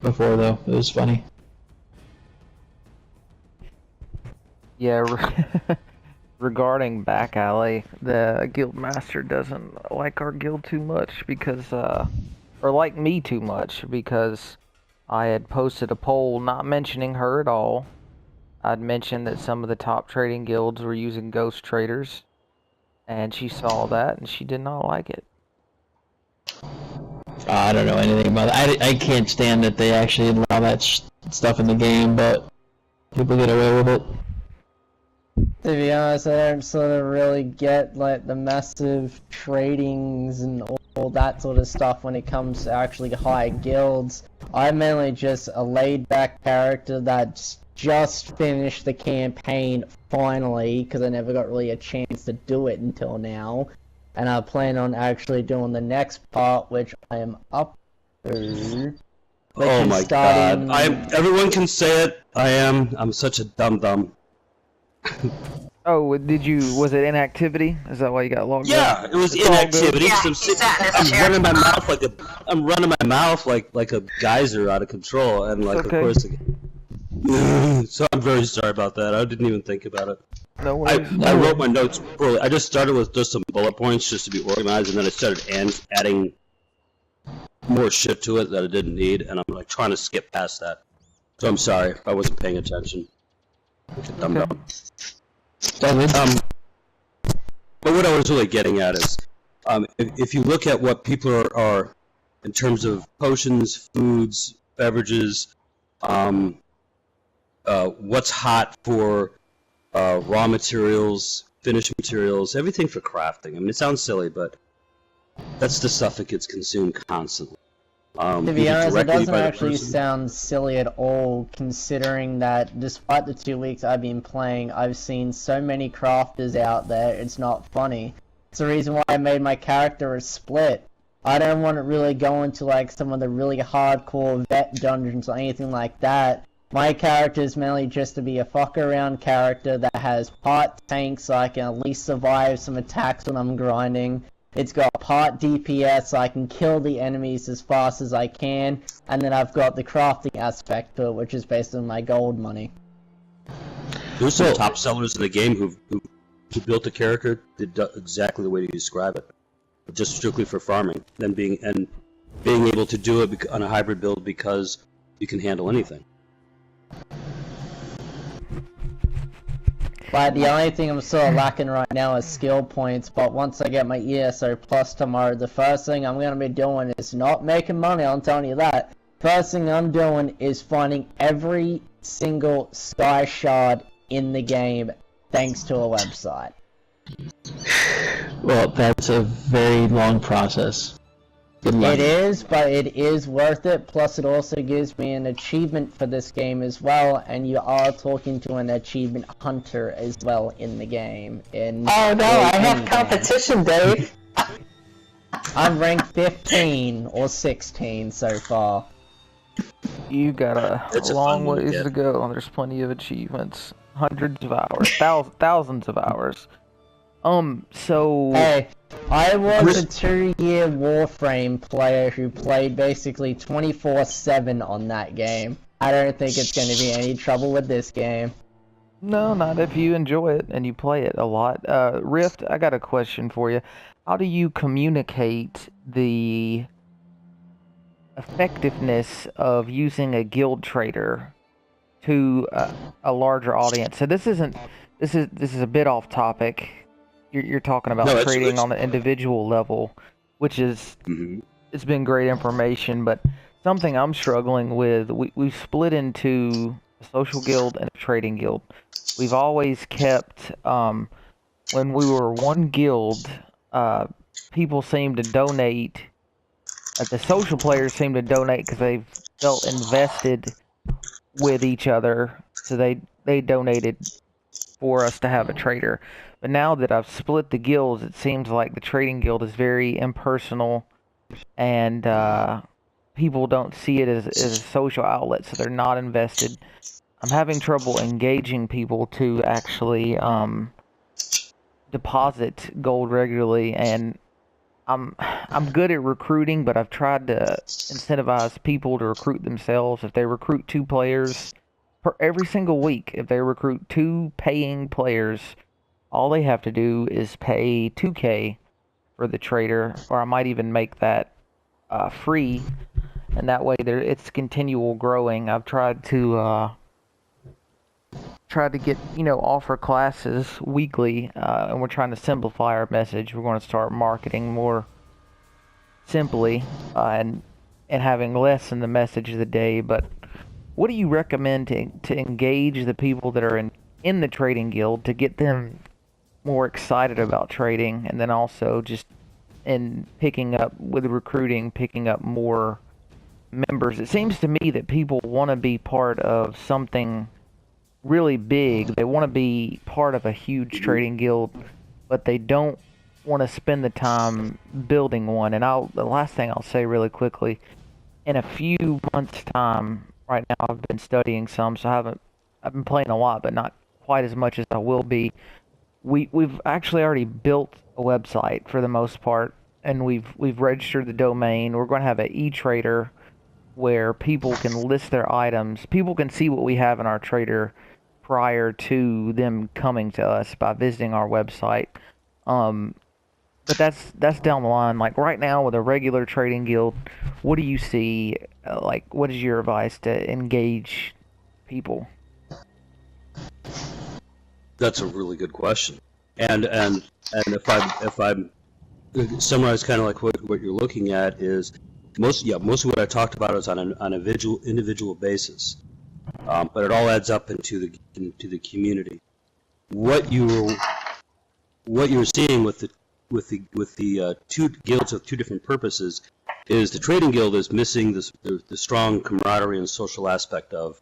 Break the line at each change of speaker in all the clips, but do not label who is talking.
before, though. It was funny.
Yeah, regarding Back Alley, the guild master doesn't like our guild too much because, or like me too much because I had posted a poll not mentioning her at all. I'd mentioned that some of the top trading guilds were using ghost traders, and she saw that and she did not like it.
I don't know anything about it. I can't stand that they actually allow that stuff in the game, but people get away with it.
To be honest, I don't sort of really get like the massive tradings and all that sort of stuff when it comes to actually high guilds. I'm mainly just a laid-back character that's just finished the campaign finally, because I never got really a chance to do it until now. And I plan on actually doing the next part, which I am up to.
Oh my god. Everyone can say it. I'm such a dum-dum.
Oh, was it inactivity? Is that why you got logged out?
Yeah, it was inactivity. I'm running my mouth like a geyser out of control, and like
okay.
Of course. So I'm very sorry about that. I didn't even think about it.
No worries.
I wrote my notes poorly. I just started with just some bullet points just to be organized, and then I started adding more shit to it that I didn't need, and I'm like trying to skip past that. So I'm sorry if I wasn't paying attention.
Okay.
But what I was really getting at is, if you look at what people are in terms of potions, foods, beverages, what's hot for raw materials, finished materials, everything for crafting. I mean, it sounds silly, but that's the stuff that gets consumed constantly.
To be honest, it doesn't actually sound silly at all, considering that despite the 2 weeks I've been playing, I've seen so many crafters out there, it's not funny. It's the reason why I made my character a split. I don't want to really go into like some of the really hardcore vet dungeons or anything like that. My character is mainly just to be a fuck around character that has part tank so I can at least survive some attacks when I'm grinding. It's got part DPS so I can kill the enemies as fast as I can, and then I've got the crafting aspect to it, which is based on my gold money.
There's some top sellers in the game who built a character did exactly the way you describe it, just strictly for farming, and being able to do it on a hybrid build because you can handle anything.
But the only thing I'm sort of lacking right now is skill points, but once I get my ESO Plus tomorrow, the first thing I'm going to be doing is not making money, I'm telling you that. First thing I'm doing is finding every single Sky Shard in the game, thanks to a website.
Well, that's a very long process.
It is, but it is worth it, plus it also gives me an achievement for this game as well, and you are talking to an achievement hunter as well in the game. Oh no,
I have competition, Dave!
I'm ranked 15 or 16 so far.
You got a long ways to go. There's plenty of achievements. Hundreds of hours. Thousands of hours. So...
Hey, I was a 2-year Warframe player who played basically 24/7 on that game. I don't think it's going to be any trouble with this game.
No, not if you enjoy it and you play it a lot. Rift, I got a question for you. How do you communicate the effectiveness of using a guild trader to a larger audience? So this is a bit off topic. You're talking about trading on the individual level, which is it's been great information, but something I'm struggling with. We've split into a social guild and a trading guild. We've always kept when we were one guild, people seem to donate. The social players seem to donate because they felt invested with each other, so they donated for us to have a trader. But now that I've split the guilds, it seems like the trading guild is very impersonal, and people don't see it as a social outlet, so they're not invested. I'm having trouble engaging people to actually deposit gold regularly, and I'm good at recruiting, but I've tried to incentivize people to recruit themselves. If they recruit 2 players per every single week, if they recruit 2 paying players, all they have to do is pay $2K for the trader, or I might even make that free, and that way it's continual growing. I've tried to get, offer classes weekly, and we're trying to simplify our message. We're going to start marketing more simply, and having less in the message of the day. But what do you recommend to engage the people that are in the trading guild, to get them more excited about trading, and then also just in picking up more members? It seems to me that people want to be part of something really big. They want to be part of a huge trading guild, but they don't want to spend the time building one. And the last thing I'll say really quickly, in a few months' time, right now I've been studying some, so I've been playing a lot, but not quite as much as I will be. We've actually already built a website for the most part, and we've registered the domain. We're going to have an e-trader where people can list their items. People can see what we have in our trader prior to them coming to us by visiting our website. But that's down the line. Like right now with a regular trading guild, what do you see? What is your advice to engage people?
That's a really good question. And if I summarize kind of like what you're looking at is most of what I talked about is on an individual basis, but it all adds up into the community. What you're seeing with the 2 guilds with 2 different purposes is the trading guild is missing the strong camaraderie and social aspect of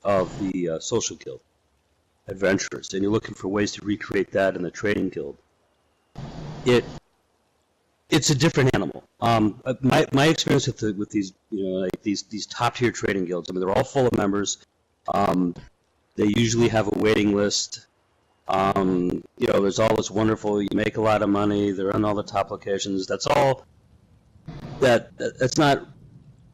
the social guild adventurers, and you're looking for ways to recreate that in the trading guild. It's a different animal. My experience with these these top tier trading guilds, I mean, they're all full of members. They usually have a waiting list. There's all this wonderful, you make a lot of money, they're on all the top locations. That's all. That's not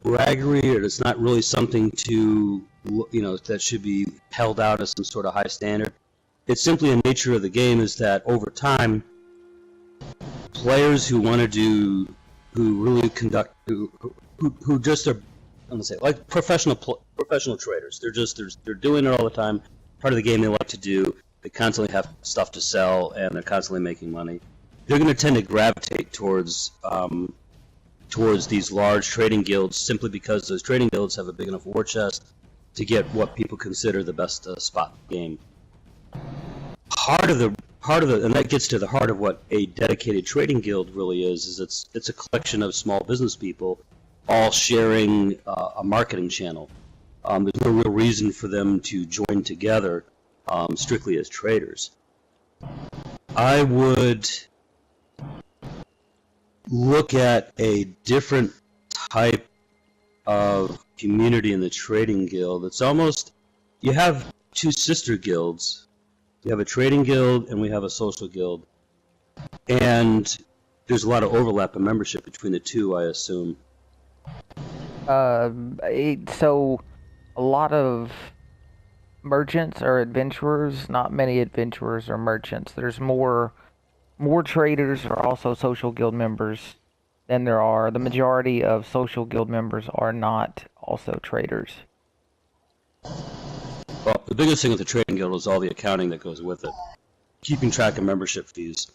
braggery, or it's not really something to that should be held out as some sort of high standard. It's simply a nature of the game is that over time, players who just are, I'm gonna say, like professional traders. They're doing it all the time. Part of the game they like to do. They constantly have stuff to sell, and they're constantly making money. They're going to tend to gravitate towards these large trading guilds simply because those trading guilds have a big enough war chest to get what people consider the best spot in the game. Part of the, and that gets to the heart of what a dedicated trading guild really is it's a collection of small business people all sharing a marketing channel. There's no real reason for them to join together strictly as traders. I would look at a different type of community in the trading guild. It's almost, you have 2 sister guilds. You have a trading guild and we have a social guild. And there's a lot of overlap in membership between the 2, I assume.
So a lot of merchants are adventurers. Not many adventurers are merchants. There's more traders are also social guild members than there are. The majority of social guild members are not also traders.
Well, the biggest thing with the trading guild is all the accounting that goes with it, keeping track of membership fees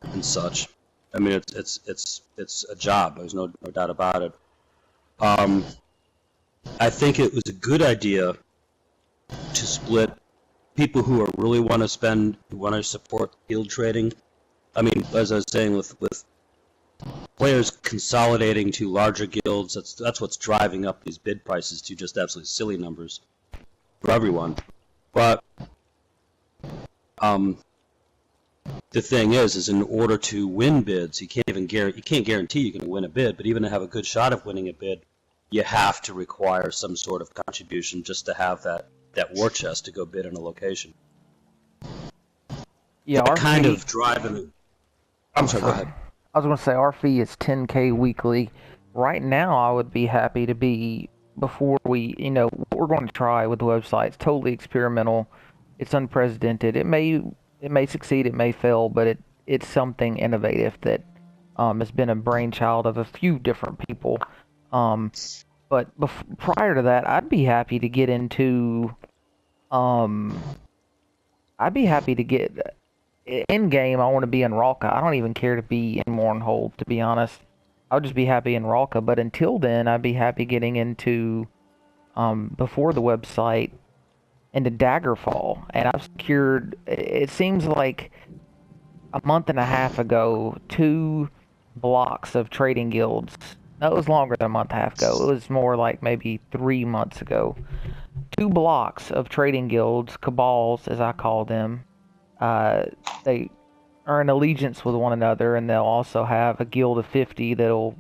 and such. I mean, it's a job. There's no doubt about it. I think it was a good idea to split people who are really want to support guild trading. I mean, as I was saying, with players consolidating to larger guilds, that's what's driving up these bid prices to just absolutely silly numbers for everyone. But the thing is in order to win bids, you can't guarantee you're going to win a bid, but even to have a good shot of winning a bid, you have to require some sort of contribution just to have that war chest to go bid in a location.
Yeah,
that kind of driving. I'm sorry. Go ahead.
I was going to say our fee is 10K weekly. Right now, I would be happy to be, before we, what we're going to try with the website. It's totally experimental. It's unprecedented. It may succeed, it may fail, but it's something innovative that has been a brainchild of a few different people. But prior to that, I'd be happy to get into, I'd be happy to get in game. I want to be in Ralka. I don't even care to be in Mournhold, to be honest. I'll just be happy in Ralka. But until then, I'd be happy getting into, before the website, into Daggerfall. And I've secured, it seems like a month and a half ago, 2 blocks of trading guilds. No, it was longer than a month and a half ago. It was more like maybe 3 months ago. 2 blocks of trading guilds, cabals as I call them. They are in allegiance with one another, and they'll also have a guild of 50 they'll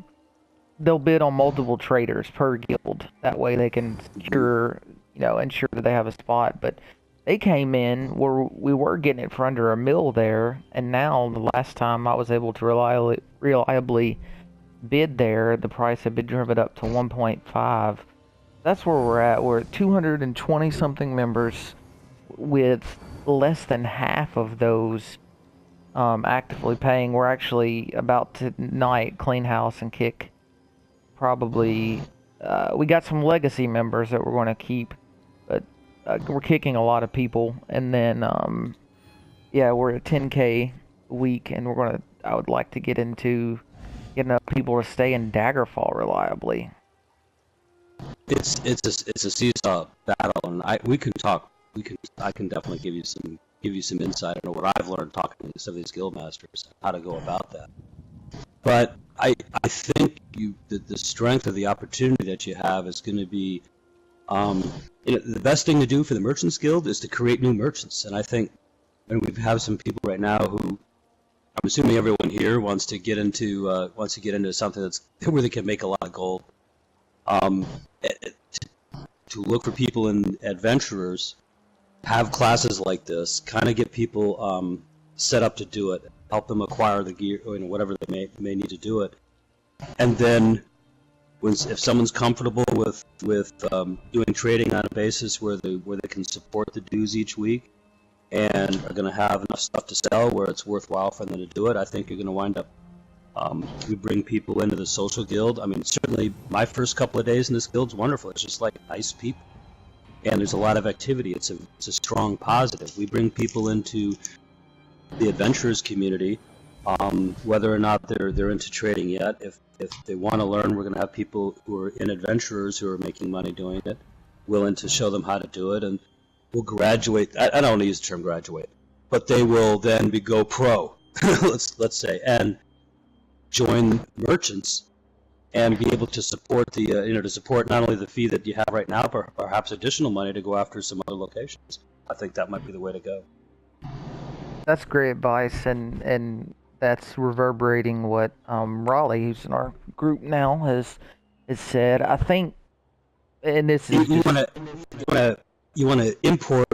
bid on multiple traders per guild. That way they can ensure that they have a spot. But they came in where we were getting it for under $1 million there, and now the last time I was able to reliably bid there, the price had been driven up to 1.5. That's where we're at. We're at 220 something members, with less than half of those actively paying. We're actually about to tonight clean house and kick probably. We got some legacy members that we're going to keep, but we're kicking a lot of people. And then we're at 10K a week, and I would like to get into getting enough people to stay in Daggerfall reliably.
It's a seesaw battle, and I can definitely give you some insight into what I've learned talking to some of these guild masters, how to go about that. But I think the strength of the opportunity that you have is going to be the best thing to do for the Merchants Guild is to create new merchants. And I think we have some people right now who, I'm assuming everyone here wants to get into something that's where they can make a lot of gold. To look for people in adventurers, have classes like this, kind of get people set up to do it, help them acquire the gear, or whatever they may need to do it, and then if someone's comfortable with doing trading on a basis where they can support the dues each week and are going to have enough stuff to sell where it's worthwhile for them to do it, I think you're going to wind up. We bring people into the social guild. I mean, certainly my first couple of days in this guild's wonderful. It's just like nice people, and there's a lot of activity. It's a strong positive. We bring people into the adventurers community, whether or not they're into trading yet. If they want to learn, we're going to have people who are in adventurers who are making money doing it, willing to show them how to do it, and we'll graduate. I don't want to use the term graduate, but they will then go pro. let's say, and join merchants and be able to support to support not only the fee that you have right now, but perhaps additional money to go after some other locations. I think that might be the way to go.
That's great advice, and that's reverberating what Raleigh, who's in our group now, has said. I think, and this is
you want to import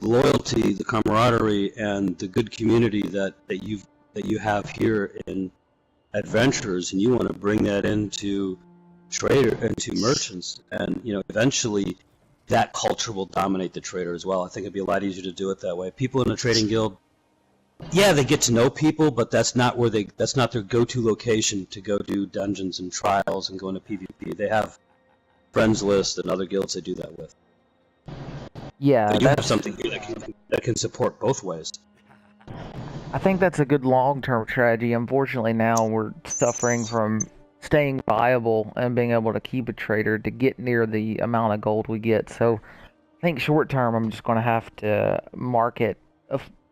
loyalty, the camaraderie, and the good community that you have here in adventurers, and you want to bring that into merchants, and eventually that culture will dominate the trader as well. I think it'd be a lot easier to do it that way. People in a trading guild, they get to know people, but that's not their go-to location to go do dungeons and trials and go into PvP. They have friends list and other guilds they do that with.
Yeah,
but you have something that can support both ways.
I think that's a good long-term strategy. Unfortunately, now we're suffering from staying viable and being able to keep a trader to get near the amount of gold we get. So I think short-term, I'm just going to have to market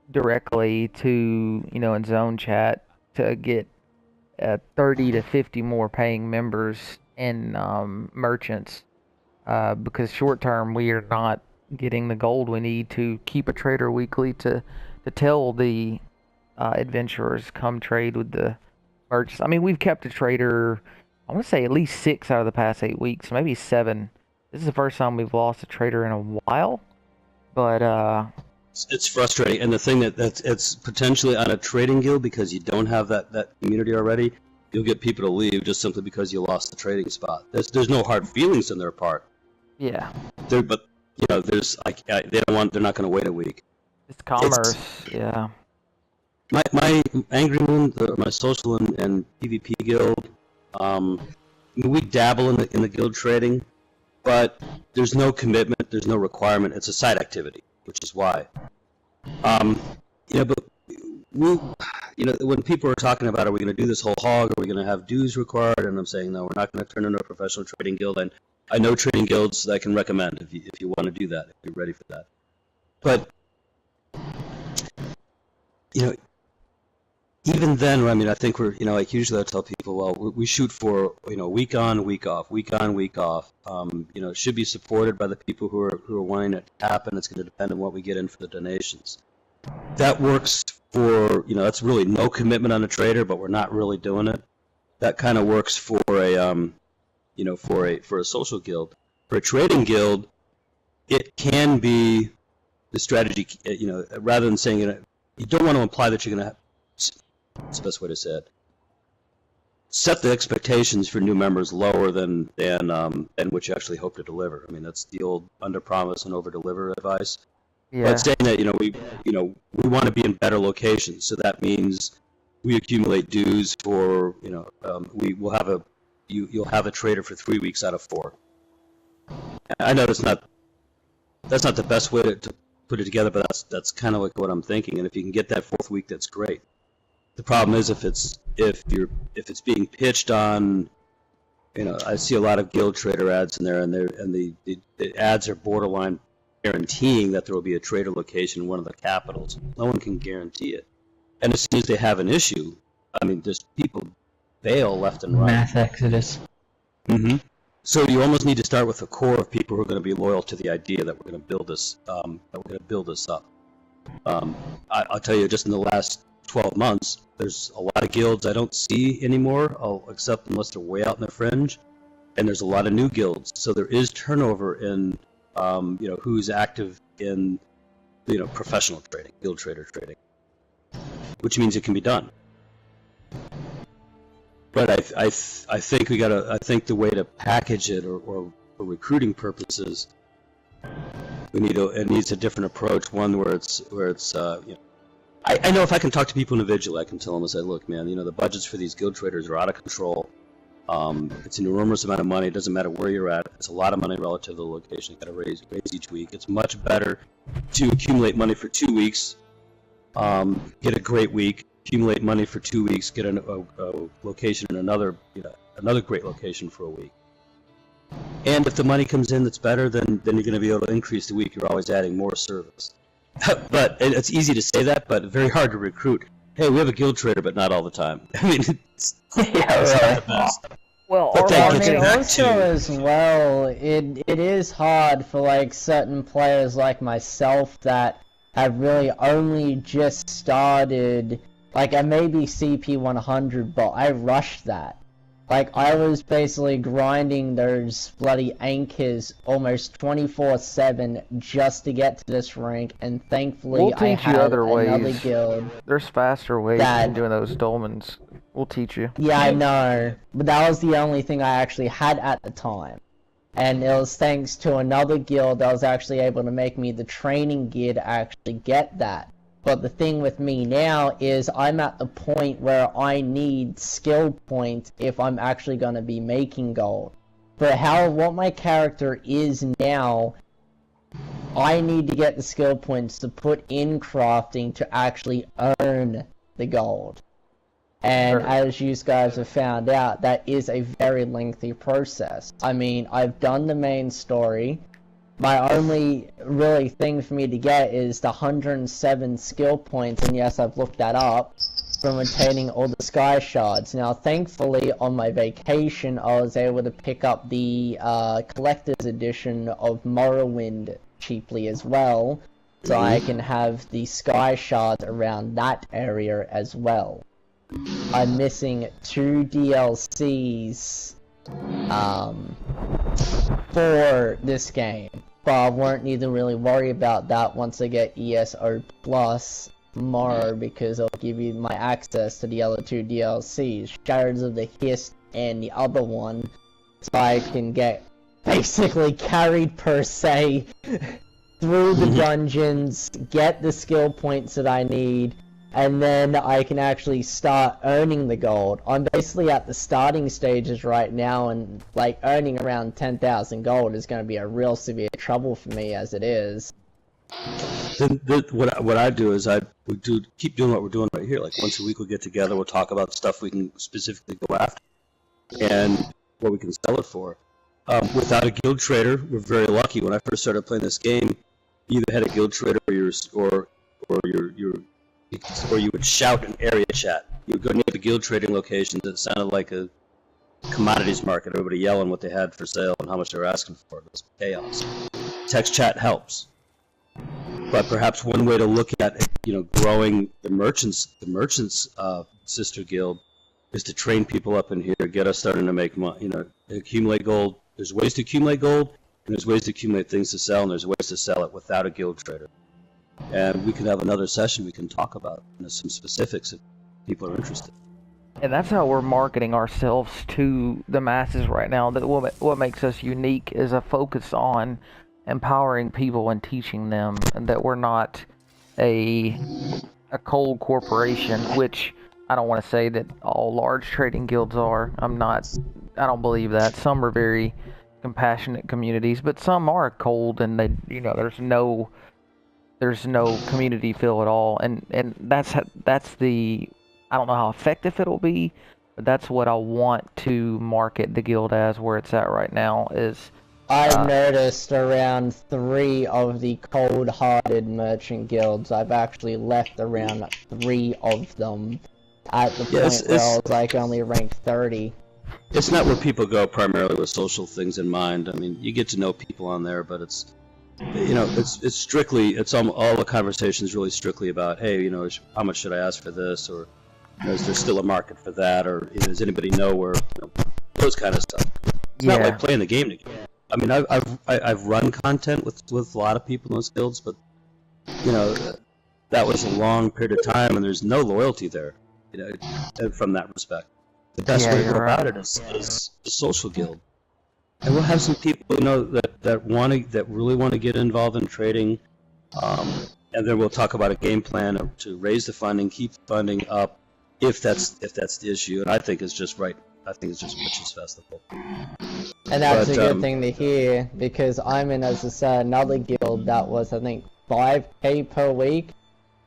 directly to, in zone chat to get 30 to 50 more paying members and merchants. Because short-term, we are not getting the gold we need to keep a trader weekly to tell the adventurers come trade with the merchants. I mean, we've kept a trader, I want to say at least 6 out of the past 8 weeks, maybe 7. This is the first time we've lost a trader in a while, but
It's frustrating, and the thing it's potentially on a trading guild because you don't have that community already. You'll get people to leave just simply because you lost the trading spot. There's no hard feelings on their part.
Yeah.
But you know, there's like they're not going to wait a week.
It's commerce. Yeah.
My Angry Moon, my social and PvP guild, we dabble in the guild trading, but there's no commitment, there's no requirement. It's a side activity, which is why. But when people are talking about, are we going to do this whole hog? Are we going to have dues required? And I'm saying, no, we're not going to turn into a professional trading guild. And I know trading guilds that I can recommend if you want to do that, if you're ready for that. But even then, I mean, I think we're, usually I tell people, well, we shoot for, week on, week off, week on, week off. It should be supported by the people who are wanting it to happen. It's going to depend on what we get in for the donations. That works for, that's really no commitment on a trader, but we're not really doing it. That kind of works for a, for a social guild. For a trading guild, it can be the strategy, rather than saying, you don't want to imply that you're going to have, that's the best way to say it. Set the expectations for new members lower than what you actually hope to deliver. I mean, that's the old under-promise and over-deliver advice.
Yeah.
But saying that we want to be in better locations, so that means we accumulate dues for you'll have a trader for 3 weeks out of 4. I know that's not the best way to put it together, but that's kind of like what I'm thinking. And if you can get that 4th week, that's great. The problem is if it's being pitched on, I see a lot of guild trader ads in there, and the ads are borderline guaranteeing that there will be a trader location in one of the capitals. No one can guarantee it, and as soon as they have an issue, I mean, just people bail left and right.
Mass exodus.
Mm-hmm. So you almost need to start with a core of people who are going to be loyal to the idea that we're going to build this. Up. I'll tell you, just in the last 12 months, there's a lot of guilds I don't see anymore, except unless they're way out in the fringe, and there's a lot of new guilds. So there is turnover in, who's active in, professional trading, guild trader trading, which means it can be done. But I think I think the way to package it, or for recruiting purposes, it needs a different approach. One where it's I know if I can talk to people individually, I can tell them and say, look, man, the budgets for these guild traders are out of control. It's an enormous amount of money. It doesn't matter where you're at. It's a lot of money relative to the location. You've got to raise each week. It's much better to accumulate money for 2 weeks, get a great week, accumulate money for 2 weeks, get a location in another great location for a week. And if the money comes in that's better, then you're going to be able to increase the week. You're always adding more service. But it's easy to say that, but very hard to recruit. Hey, we have a guild trader, but not all the time. I mean, it's not the best.
Well,
also as well, it is hard for certain players like myself that have really only just started. I may be CP 100, but I rushed that. I was basically grinding those bloody anchors almost 24/7 just to get to this rank, and thankfully I had another guild.
There's faster ways than doing those dolmens. We'll teach you.
Yeah, I know, but that was the only thing I actually had at the time. And it was thanks to another guild that was actually able to make me the training gear to actually get that. But the thing with me now is I'm at the point where I need skill points if I'm actually going to be making gold. But what my character is now, I need to get the skill points to put in crafting to actually earn the gold. And as you guys have found out, that is a very lengthy process. I mean, I've done the main story. My only really thing for me to get is the 107 skill points, and yes, I've looked that up, from attaining all the sky shards. Now, thankfully, on my vacation, I was able to pick up the collector's edition of Morrowind cheaply as well, so I can have the sky shards around that area as well. I'm missing 2 DLCs for this game. but I won't need to really worry about that once I get ESO Plus tomorrow, because it'll give you my access to the other 2 DLCs, Shards of the Hist and the other one, so I can get basically carried per se through the dungeons, get the skill points that I need, and then I can actually start earning the gold. I'm basically at the starting stages right now, and like earning around 10,000 gold is going to be a real severe trouble for me as it is.
What I do is we keep doing what we're doing right here. Like once a week we'll get together, we'll talk about stuff we can specifically go after and what we can sell it for. Without a guild trader, we're very lucky. When I first started playing this game, you either had a guild trader or you would shout in area chat. You would go near the guild trading locations. It sounded like a commodities market. Everybody yelling what they had for sale and how much they were asking for. It was chaos. Text chat helps, but perhaps one way to look at growing the merchants sister guild is to train people up in here, get us starting to make money. Accumulate gold. There's ways to accumulate gold, and there's ways to accumulate things to sell, and there's ways to sell it without a guild trader. And we can have another session we can talk about some specifics if people are interested.
And that's how we're marketing ourselves to the masses right now. That what makes us unique is a focus on empowering people and teaching them, and that we're not a cold corporation, which I don't want to say that all large trading guilds are. I don't believe that. Some are very compassionate communities, but some are cold, and there's no community feel at all, and that's the, I don't know how effective it'll be, but that's what I want to market the guild as, where it's at right now is.
I've noticed around 3 of the cold-hearted merchant guilds, I've actually left around 3 of them at the point where I was like only ranked 30.
It's not where people go primarily with social things in mind. I mean, you get to know people on there, but it's strictly, all the conversations really strictly about, hey, how much should I ask for this, or is there still a market for that, or does anybody know where, those kind of stuff. It's not like playing the game together. I mean, I've run content with a lot of people in those guilds, but that was a long period of time, and there's no loyalty there, from that respect. The best way to go about it is a social guild. And we'll have some people, that really want to get involved in trading, and then we'll talk about a game plan to raise the funding, keep funding up, if that's the issue. And I think it's just right. I think it's just Witches Festival.
And that's a good thing to hear, because I'm in, as I said, another guild that was, I think, 5k per week.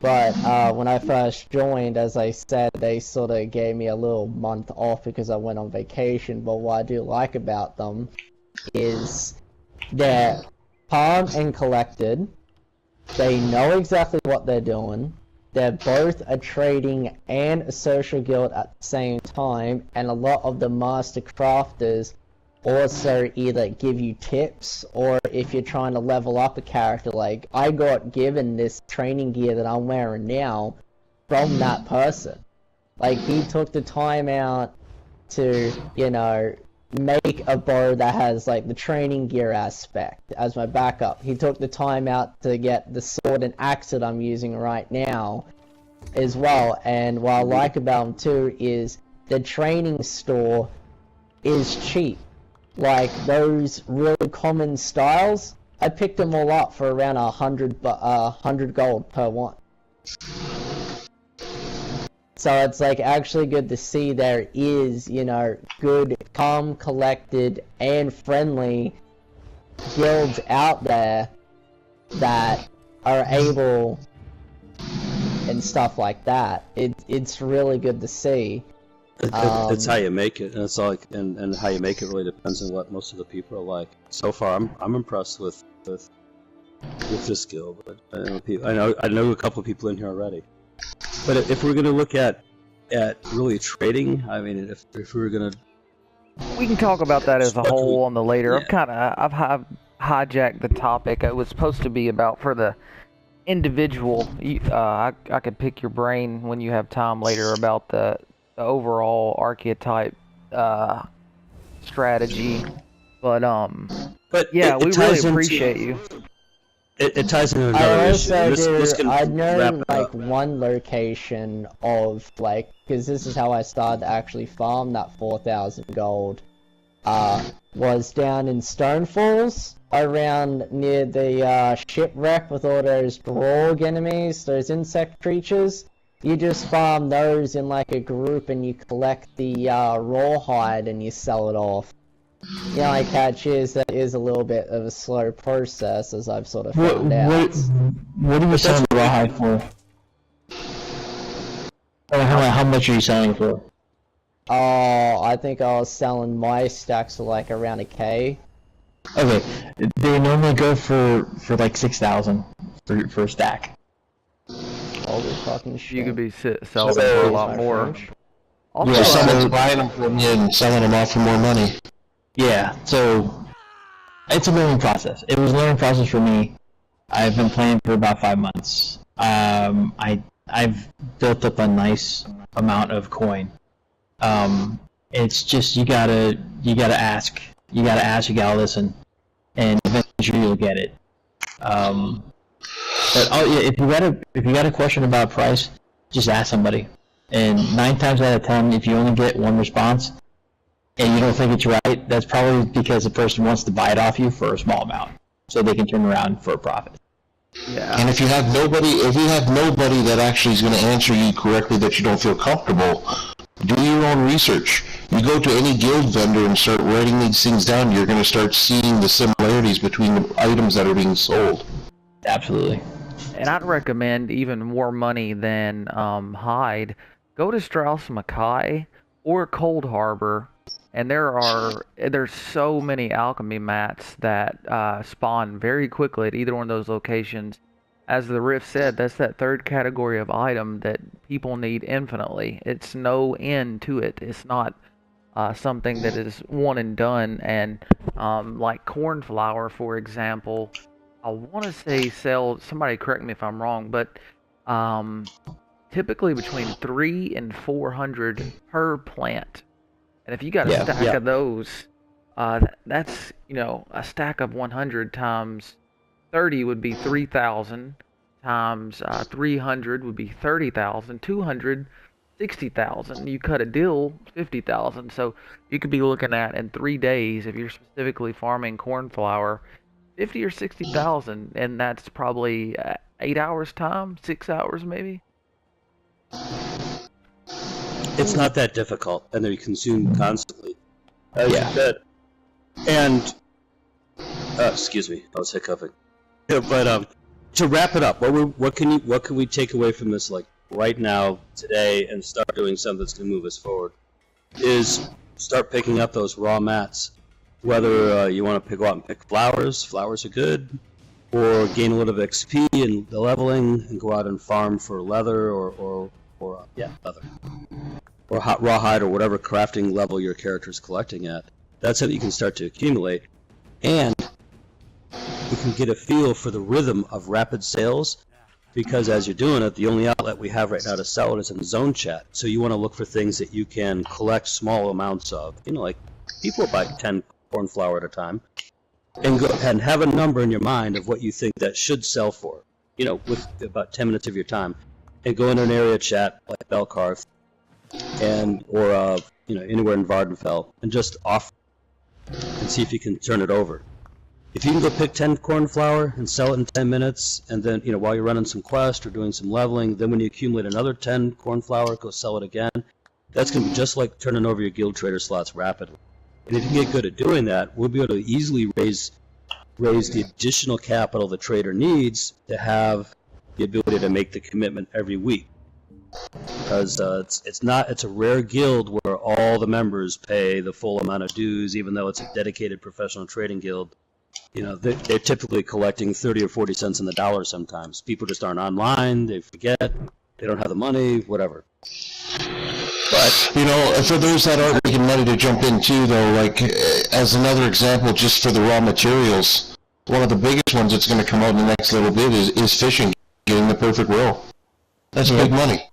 But when I first joined, as I said, they sort of gave me a little month off because I went on vacation. But what I do like about them is they're calm and collected. They know exactly what they're doing. They're both a trading and a social guild at the same time. And a lot of the master crafters also either give you tips, or if you're trying to level up a character, like I got given this training gear that I'm wearing now from that person. Like, he took the time out to, make a bow that has like the training gear aspect as my backup. He took the time out to get the sword and axe that I'm using right now as well. And what I like about them too is the training store is cheap. Like, those really common styles, I picked them all up for around 100 gold per one. So it's like actually good to see there is, good, calm, collected, and friendly guilds out there that are able and stuff like that. It's really good to see.
It's how you make it, and it's all and how you make it really depends on what most of the people are like. So far, I'm impressed with this guild. But I know a couple of people in here already. But if we're going to look at really trading, I mean, if we were going to,
we can talk about that as a whole on the later. Yeah. I've hijacked the topic. It was supposed to be about for the individual. I could pick your brain when you have time later about the overall archetype strategy But yeah, we really appreciate you.
It ties into another issue.
I know like one location of like, because this is how I started to actually farm that 4,000 gold. Was down in Stone Falls, around near the shipwreck with all those Grog enemies, those insect creatures. You just farm those in like a group and you collect the rawhide and you sell it off. The only catch is that is a little bit of a slow process, as I've sort of found out.
What are you selling the rawhide for? How much are you selling for?
Oh, I think I was selling my stacks for like around $1,000.
Okay, they normally go for like 6,000 for a stack.
Holy fucking shit!
You could be selling for a lot more.
Also, yeah, someone's buying them from you and selling them off for more money.
Yeah, so it's a learning process. It was a learning process for me. I've been playing for about 5 months. I've built up a nice amount of coin. It's just you gotta ask, you gotta listen, and eventually you'll get it. But if you got a question about price, just ask somebody. And 9 times out of 10, if you only get one response, and you don't think it's right, that's probably because the person wants to buy it off you for a small amount, so they can turn around for a profit.
Yeah.
And if you have nobody that actually is going to answer you correctly that you don't feel comfortable, do your own research. You go to any guild vendor and start writing these things down, you're going to start seeing the similarities between the items that are being sold.
Absolutely.
And I'd recommend even more money than hide. Go to Strauss Mackay or Cold Harbor. And there's so many alchemy mats that spawn very quickly at either one of those locations. As the Rift said, that's that third category of item that people need infinitely. It's no end to it. It's not something that is one and done. And like cornflower, for example, I want to say somebody correct me if I'm wrong, but typically between 300 and 400 per plant. And if you got a stack of those, that's, a stack of 100 times 30 would be 3,000, times 300 would be 30,000, 200, 60,000. You cut a deal, 50,000. So you could be looking at, in 3 days, if you're specifically farming cornflower, 50 or 60,000, and that's probably 8 hours time, 6 hours maybe.
It's not that difficult, and they're consumed constantly, as you said. And excuse me, I was hiccuping. Yeah, but to wrap it up, what can we take away from this, like right now, today, and start doing something that's going to move us forward? Is start picking up those raw mats. Whether you want to go out and pick flowers are good, or gain a little bit of XP and the leveling, and go out and farm for leather or leather. Or hot rawhide, or whatever crafting level your character is collecting at. That's how you can start to accumulate. And you can get a feel for the rhythm of rapid sales, because as you're doing it, the only outlet we have right now to sell it is in zone chat. So you want to look for things that you can collect small amounts of. Like people buy 10 cornflower at a time. And go ahead and have a number in your mind of what you think that should sell for. With about 10 minutes of your time. And go into an area chat like Belcarth, or anywhere in Vardenfell, and just offer and see if you can turn it over. If you can go pick 10 cornflower and sell it in 10 minutes, and then while you're running some quest or doing some leveling, then when you accumulate another 10 cornflower, go sell it again. That's going to be just like turning over your guild trader slots rapidly. And if you get good at doing that, we'll be able to easily raise the additional capital the trader needs to have the ability to make the commitment every week. Because it's a rare guild where all the members pay the full amount of dues, even though it's a dedicated professional trading guild. They're typically collecting 30 or 40 cents on the dollar sometimes. People just aren't online, they forget, they don't have the money, whatever. But
for those that aren't making money, to jump in too, though, like as another example, just for the raw materials, one of the biggest ones that's going to come out in the next little bit is fishing, getting the perfect roll. That's big money.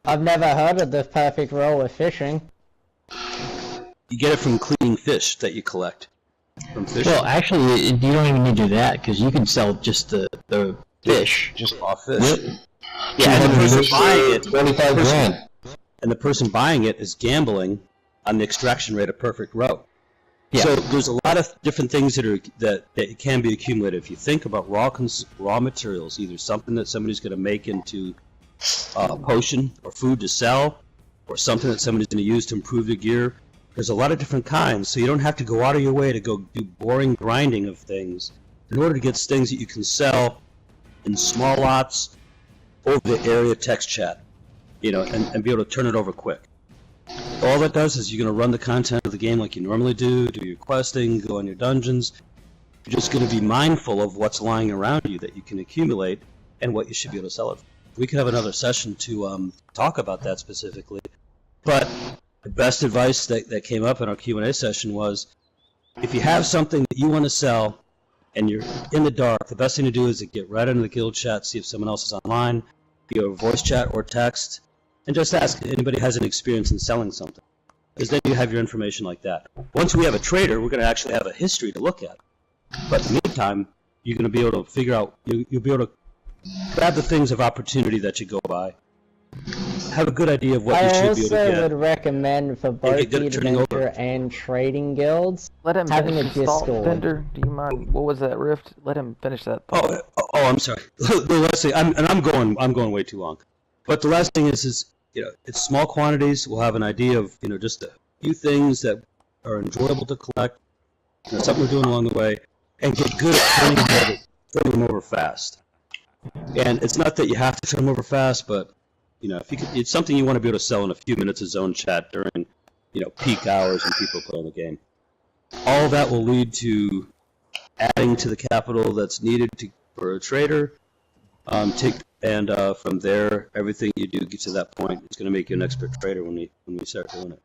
I've never heard of the perfect roll with fishing.
You get it from cleaning fish that you collect. from fish?
Well, actually, you don't even need to do that because you can sell just the fish.
Just raw fish.
Yep.
Yeah, and the person buying it,
25 grand.
And the person buying it is gambling on the extraction rate of perfect roe.
Yeah.
So there's a lot of different things that can be accumulated. If you think about raw materials, either something that somebody's going to make into a potion or food to sell, or something that somebody's going to use to improve their gear. There's a lot of different kinds, so you don't have to go out of your way to go do boring grinding of things in order to get things that you can sell in small lots over the area text chat, and be able to turn it over quick. All that does is you're going to run the content of the game like you normally do your questing, go on your dungeons. You're just going to be mindful of what's lying around you that you can accumulate and what you should be able to sell it for. We could have another session to talk about that specifically, but the best advice that came up in our Q&A session was, if you have something that you want to sell and you're in the dark, the best thing to do is to get right into the guild chat, see if someone else is online, be a voice chat or text, and just ask if anybody has any experience in selling something. Because then you have your information like that. Once we have a trader, we're going to actually have a history to look at. But in the meantime, you're going to be able to figure out, you'll be able to grab the things of opportunity that you go by. Have a good idea of what you should be able to get.
I also would recommend for both the adventure and trading guilds having a Discord.
Vendor, do you mind? What was that, Rift? Let him finish that thought.
Oh, I'm sorry. The last thing, I'm going way too long. But the last thing is it's small quantities. We'll have an idea of just a few things that are enjoyable to collect, something we're doing along the way, and get good at turning them over fast. And it's not that you have to turn them over fast, but if you could, it's something you want to be able to sell in a few minutes of zone chat during peak hours when people play the game. All that will lead to adding to the capital that's needed for a trader. From there, everything you do gets to that point. It's going to make you an expert trader when we start doing it.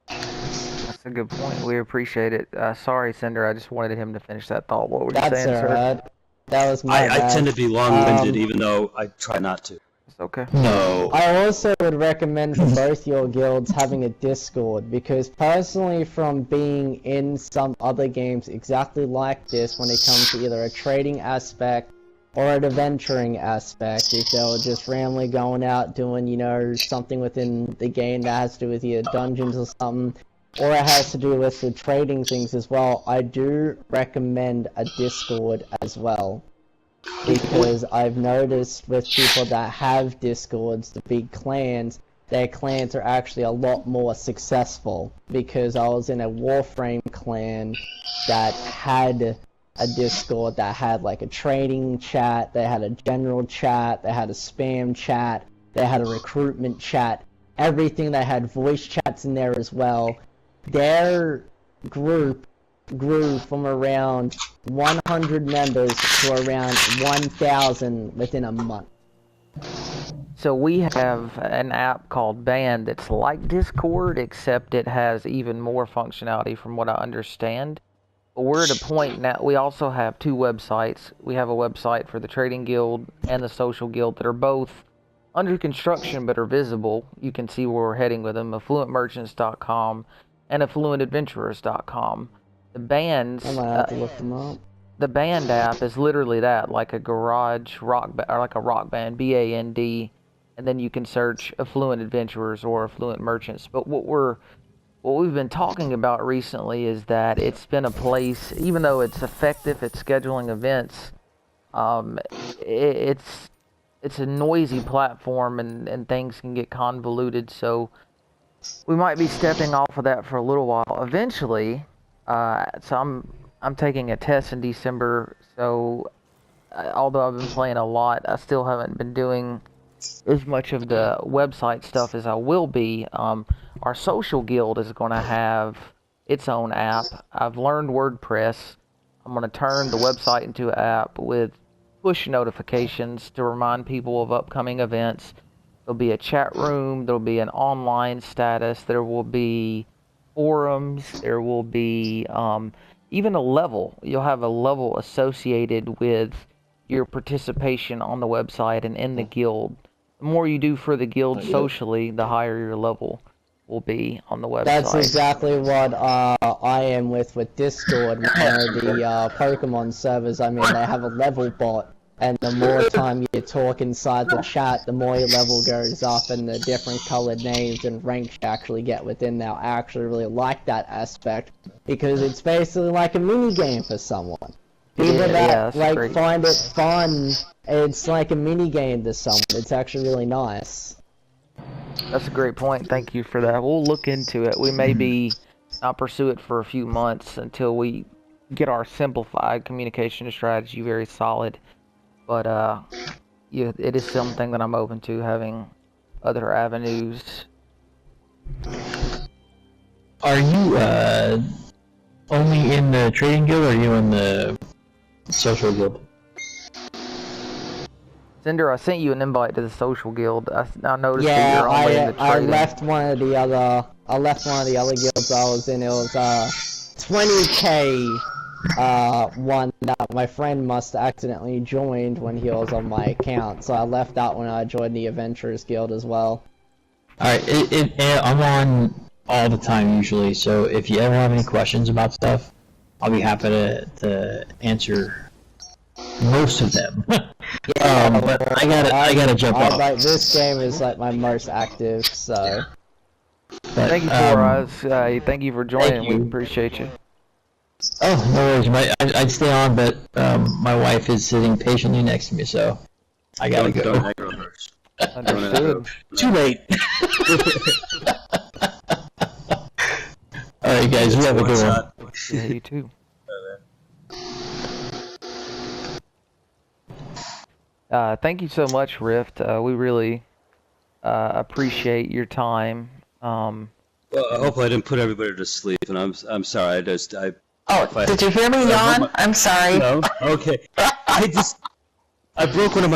That's a good point. We appreciate it. Sorry, Cinder. I just wanted him to finish that thought. What were you saying, sir?
Right. That was my bad.
I tend to be long-winded, even though I try not to.
It's okay.
No.
I also would recommend for both your guilds having a Discord, because personally, from being in some other games exactly like this, when it comes to either a trading aspect or an adventuring aspect, if they were just randomly going out doing, something within the game that has to do with your dungeons or something, or it has to do with the trading things as well, I do recommend a Discord as well. Because I've noticed with people that have Discords, the big clans, their clans are actually a lot more successful. Because I was in a Warframe clan that had a Discord that had like a trading chat, they had a general chat, they had a spam chat, they had a recruitment chat, everything. They had voice chats in there as well. Their group grew from around 100 members to around 1,000 within a month.
So we have an app called Band that's like Discord, except it has even more functionality from what I understand. But we're at a point now, we also have two websites. We have a website for the Trading Guild and the Social Guild that are both under construction but are visible. You can see where we're heading with them, affluentmerchants.com and affluentadventurers.com. The bands,
I might have to look them up.
The Band app is literally that, like a garage rock, or like a rock band, BAND, and then you can search Affluent Adventurers or Affluent Merchants. But what we've been talking about recently is that it's been a place, even though it's effective at scheduling events, it's a noisy platform and things can get convoluted. So we might be stepping off of that for a little while. Eventually, so I'm taking a test in December, so although I've been playing a lot, I still haven't been doing as much of the website stuff as I will be. Our social guild is going to have its own app. I've learned WordPress. I'm going to turn the website into an app with push notifications to remind people of upcoming events. There'll be a chat room. There'll be an online status. There will be forums. There will be even a level. You'll have a level associated with your participation on the website and in the guild. The more you do for the guild socially, the higher your level. will be on the website.
That's exactly what I am with Discord, one of the Pokemon servers. I mean, they have a level bot, and the more time you talk inside the chat, the more your level goes up, and the different colored names and ranks you actually get within there. I actually really like that aspect, because it's basically like a mini game for someone. People that find it fun, it's like a mini game to someone. It's actually really nice.
That's a great point. Thank you for that. We'll look into it. We may not pursue it for a few months until we get our simplified communication strategy very solid. But yeah, it is something that I'm open to, having other avenues.
Are you only in the trading guild, or are you in the social guild?
Cinder,
I sent you an invite to the social guild. I noticed that you're only in the trading.
I left one of the other guilds I was in. It was 20k one that my friend must have accidentally joined when he was on my account. So I left that when I joined the Adventurers Guild as well.
Alright, I'm on all the time usually, so if you ever have any questions about stuff, I'll be happy to answer most of them. But I gotta jump off.
Like, this game is like my most active, so.
But, thank you for us. Thank you for joining. We appreciate you.
Oh, no worries. I'd stay on, but my wife is sitting patiently next to me, so I gotta go.
Understood.
Too late. All right, guys. You have a good one.
Yeah, you too. Thank you so much, Rift. We really appreciate your time.
Well, I hope I didn't put everybody to sleep, and I'm sorry.
Did you hear me yawn? I'm sorry.
No. Okay. I broke one of my